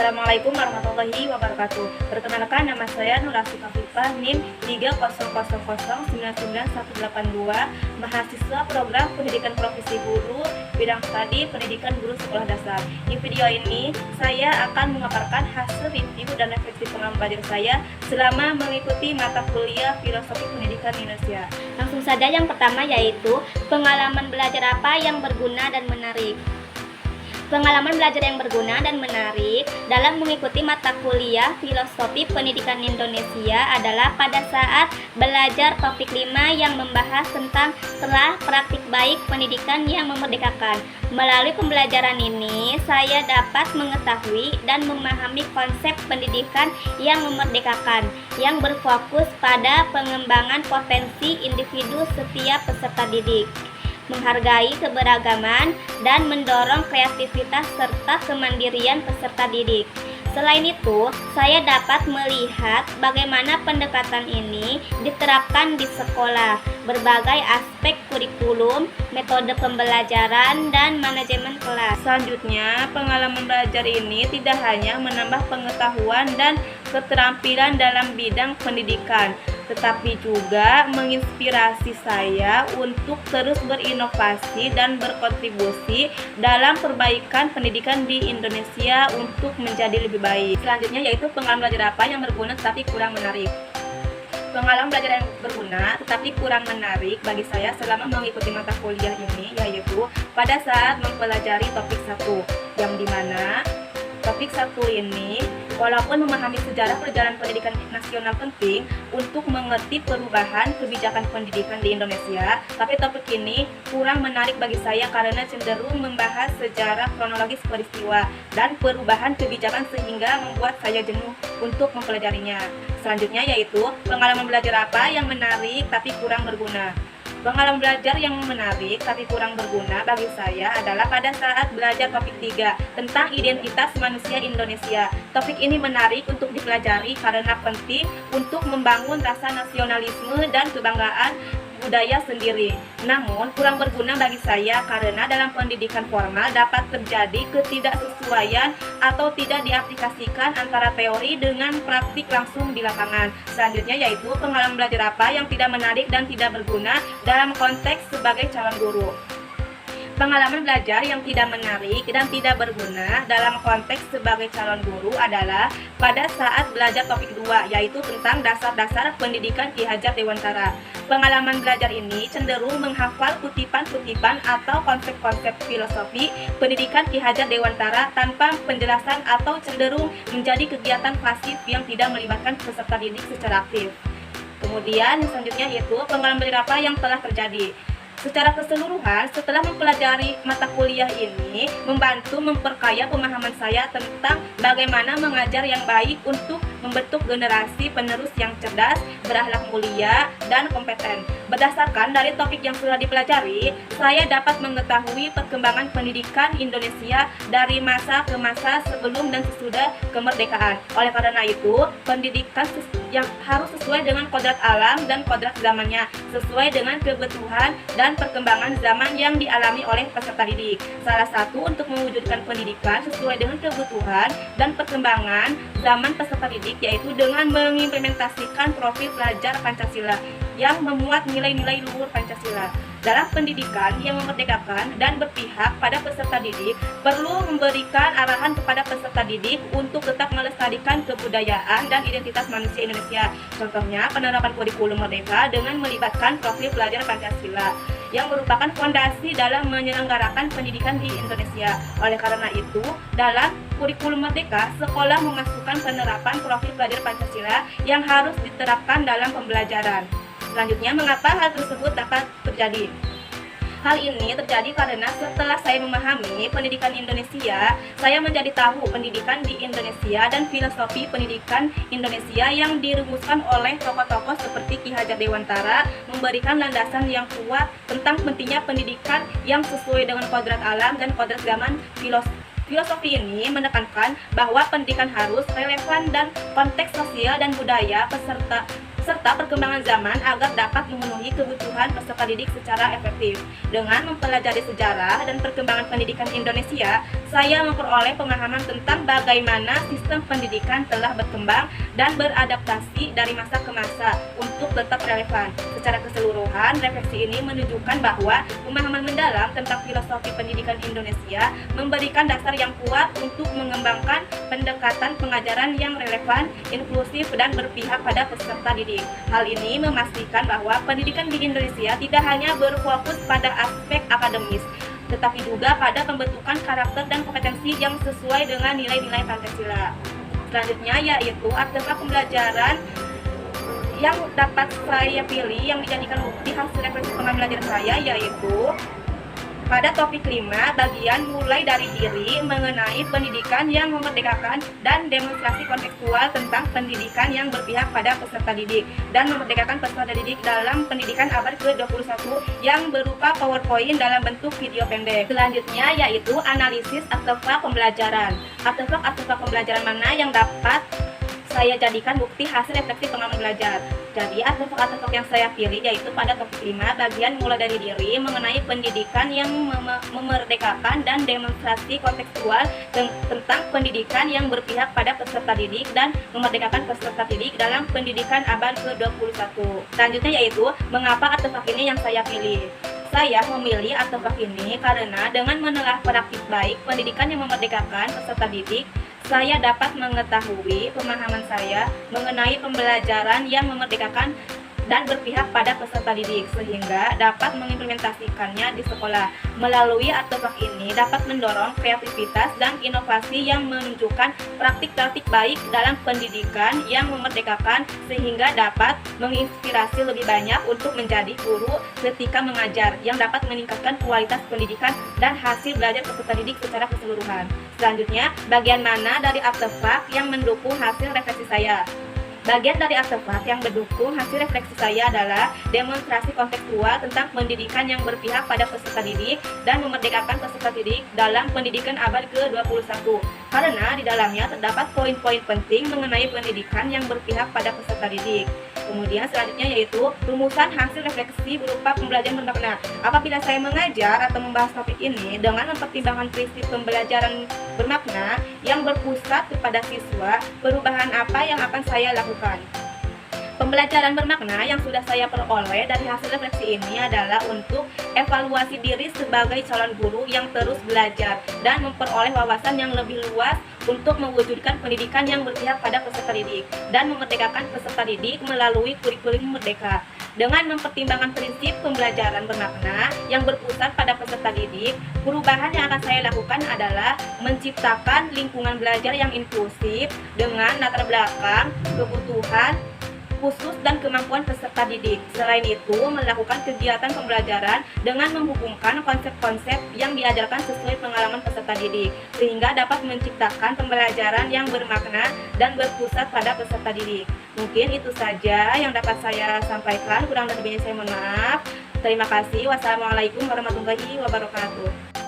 Assalamualaikum warahmatullahi wabarakatuh. Perkenalkan, nama saya Nur Asif Afifah, NIM 300099182, mahasiswa program Pendidikan Profesi Guru, bidang studi Pendidikan Guru Sekolah Dasar. Di video ini, saya akan memaparkan hasil review dan refleksi pengalaman belajar saya selama mengikuti mata kuliah Filosofi Pendidikan Indonesia. Langsung saja, yang pertama yaitu pengalaman belajar apa yang berguna dan menarik. Pengalaman belajar yang berguna dan menarik dalam mengikuti mata kuliah Filosofi Pendidikan Indonesia adalah pada saat belajar topik 5 yang membahas tentang telah praktik baik pendidikan yang memerdekakan. Melalui pembelajaran ini, saya dapat mengetahui dan memahami konsep pendidikan yang memerdekakan, yang berfokus pada pengembangan potensi individu setiap peserta didik, menghargai keberagaman, dan mendorong kreativitas serta kemandirian peserta didik. Selain itu, saya dapat melihat bagaimana pendekatan ini diterapkan di sekolah, berbagai aspek kurikulum, metode pembelajaran, dan manajemen kelas. Selanjutnya, pengalaman belajar ini tidak hanya menambah pengetahuan dan keterampilan dalam bidang pendidikan, tetapi juga menginspirasi saya untuk terus berinovasi dan berkontribusi dalam perbaikan pendidikan di Indonesia untuk menjadi lebih baik. Selanjutnya yaitu pengalaman belajar apa yang berguna tetapi kurang menarik. Pengalaman belajar yang berguna tetapi kurang menarik bagi saya selama mengikuti mata kuliah ini yaitu pada saat mempelajari topik 1, yang dimana topik 1 ini walaupun memahami sejarah perjalanan pendidikan nasional penting untuk mengerti perubahan kebijakan pendidikan di Indonesia, tapi topik ini kurang menarik bagi saya karena cenderung membahas sejarah kronologis peristiwa dan perubahan kebijakan sehingga membuat saya jenuh untuk mempelajarinya. Selanjutnya yaitu pengalaman belajar apa yang menarik tapi kurang berguna. Pengalaman belajar yang menarik tapi kurang berguna bagi saya adalah pada saat belajar topik 3 tentang identitas manusia Indonesia. Topik ini menarik untuk dipelajari karena penting untuk membangun rasa nasionalisme dan kebanggaan budaya sendiri. Namun kurang berguna bagi saya karena dalam pendidikan formal dapat terjadi ketidaksesuaian atau tidak diaplikasikan antara teori dengan praktik langsung di lapangan. Selanjutnya yaitu pengalaman belajar apa yang tidak menarik dan tidak berguna dalam konteks sebagai calon guru. Pengalaman belajar yang tidak menarik dan tidak berguna dalam konteks sebagai calon guru adalah pada saat belajar topik 2, yaitu tentang dasar-dasar pendidikan Ki Hajar Dewantara. Pengalaman belajar ini cenderung menghafal kutipan-kutipan atau konsep-konsep filosofi pendidikan Ki Hajar Dewantara tanpa penjelasan atau cenderung menjadi kegiatan pasif yang tidak melibatkan peserta didik secara aktif. Kemudian selanjutnya yaitu pengalaman belajar apa yang telah terjadi. Secara keseluruhan, setelah mempelajari mata kuliah ini, membantu memperkaya pemahaman saya tentang bagaimana mengajar yang baik untuk membentuk generasi penerus yang cerdas, berakhlak mulia, dan kompeten. Berdasarkan dari topik yang sudah dipelajari, saya dapat mengetahui perkembangan pendidikan Indonesia dari masa ke masa sebelum dan sesudah kemerdekaan. Oleh karena itu, pendidikan yang harus sesuai dengan kodrat alam dan kodrat zamannya, sesuai dengan kebutuhan dan perkembangan zaman yang dialami oleh peserta didik. Salah satu untuk mewujudkan pendidikan sesuai dengan kebutuhan dan perkembangan zaman peserta didik yaitu dengan mengimplementasikan profil pelajar Pancasila yang memuat nilai-nilai luhur Pancasila. Dalam pendidikan yang memerdekakan dan berpihak pada peserta didik, perlu memberikan arahan kepada peserta didik untuk tetap melestarikan kebudayaan dan identitas manusia Indonesia. Contohnya, penerapan kurikulum merdeka dengan melibatkan profil pelajar Pancasila yang merupakan fondasi dalam menyelenggarakan pendidikan di Indonesia. Oleh karena itu, dalam kurikulum merdeka, sekolah memasukkan penerapan profil pelajar Pancasila yang harus diterapkan dalam pembelajaran. Selanjutnya, mengapa hal tersebut dapat terjadi? Hal ini terjadi karena setelah saya memahami pendidikan Indonesia, saya menjadi tahu pendidikan di Indonesia dan filosofi pendidikan Indonesia yang dirumuskan oleh tokoh-tokoh seperti Ki Hajar Dewantara memberikan landasan yang kuat tentang pentingnya pendidikan yang sesuai dengan kodrat alam dan kodrat zaman. Filosofi ini menekankan bahwa pendidikan harus relevan dan konteks sosial dan budaya peserta serta perkembangan zaman agar dapat memenuhi kebutuhan peserta didik secara efektif. Dengan mempelajari sejarah dan perkembangan pendidikan Indonesia, saya memperoleh pemahaman tentang bagaimana sistem pendidikan telah berkembang dan beradaptasi dari masa ke masa untuk tetap relevan. Secara keseluruhan, refleksi ini menunjukkan bahwa pemahaman mendalam tentang filosofi pendidikan Indonesia memberikan dasar yang kuat untuk mengembangkan pendekatan pengajaran yang relevan, inklusif, dan berpihak pada peserta didik. Hal ini memastikan bahwa pendidikan di Indonesia tidak hanya berfokus pada aspek akademis, tetapi juga pada pembentukan karakter dan kompetensi yang sesuai dengan nilai-nilai Pancasila. Selanjutnya yaitu artefak pembelajaran yang dapat saya pilih yang dijadikan bukti hasil refleksi pembelajaran saya, yaitu pada topik 5, bagian mulai dari diri mengenai pendidikan yang memerdekakan dan demonstrasi kontekstual tentang pendidikan yang berpihak pada peserta didik dan memerdekakan peserta didik dalam pendidikan abad ke-21 yang berupa PowerPoint dalam bentuk video pendek. Selanjutnya yaitu analisis artefak pembelajaran. Artefak pembelajaran mana yang dapat saya jadikan bukti hasil refleksi pengalaman belajar. Jadi artefak yang saya pilih yaitu pada topik 5, bagian mulai dari diri mengenai pendidikan yang memerdekakan dan demonstrasi kontekstual tentang pendidikan yang berpihak pada peserta didik dan memerdekakan peserta didik dalam pendidikan abad ke-21. Selanjutnya yaitu mengapa artefak ini yang saya pilih. Saya memilih artefak ini karena dengan menelaah praktik baik pendidikan yang memerdekakan peserta didik, saya dapat mengetahui pemahaman saya mengenai pembelajaran yang memerdekakan dan berpihak pada peserta didik, sehingga dapat mengimplementasikannya di sekolah. Melalui artefak ini dapat mendorong kreativitas dan inovasi yang menunjukkan praktik-praktik baik dalam pendidikan yang memerdekakan, sehingga dapat menginspirasi lebih banyak untuk menjadi guru ketika mengajar, yang dapat meningkatkan kualitas pendidikan dan hasil belajar peserta didik secara keseluruhan. Selanjutnya, bagian mana dari artefak yang mendukung hasil refleksi saya? Bagian dari artefak yang mendukung hasil refleksi saya adalah demonstrasi kontekstual tentang pendidikan yang berpihak pada peserta didik dan memerdekakan peserta didik dalam pendidikan abad ke-21. Karena di dalamnya terdapat poin-poin penting mengenai pendidikan yang berpihak pada peserta didik. Kemudian selanjutnya yaitu rumusan hasil refleksi berupa pembelajaran bermakna. Apabila saya mengajar atau membahas topik ini dengan mempertimbangkan prinsip pembelajaran bermakna yang berpusat kepada siswa, perubahan apa yang akan saya lakukan? Pembelajaran bermakna yang sudah saya peroleh dari hasil refleksi ini adalah untuk evaluasi diri sebagai calon guru yang terus belajar dan memperoleh wawasan yang lebih luas untuk mewujudkan pendidikan yang berpihak pada peserta didik dan memerdekakan peserta didik melalui kurikulum merdeka. Dengan mempertimbangkan prinsip pembelajaran bermakna yang berpusat pada peserta didik, perubahan yang akan saya lakukan adalah menciptakan lingkungan belajar yang inklusif dengan latar belakang, kebutuhan khusus dan kemampuan peserta didik. Selain itu, melakukan kegiatan pembelajaran dengan menghubungkan konsep-konsep yang diajarkan sesuai pengalaman peserta didik, sehingga dapat menciptakan pembelajaran yang bermakna dan berpusat pada peserta didik. Mungkin itu saja yang dapat saya sampaikan, kurang lebihnya saya mohon maaf. Terima kasih. Wassalamualaikum warahmatullahi wabarakatuh.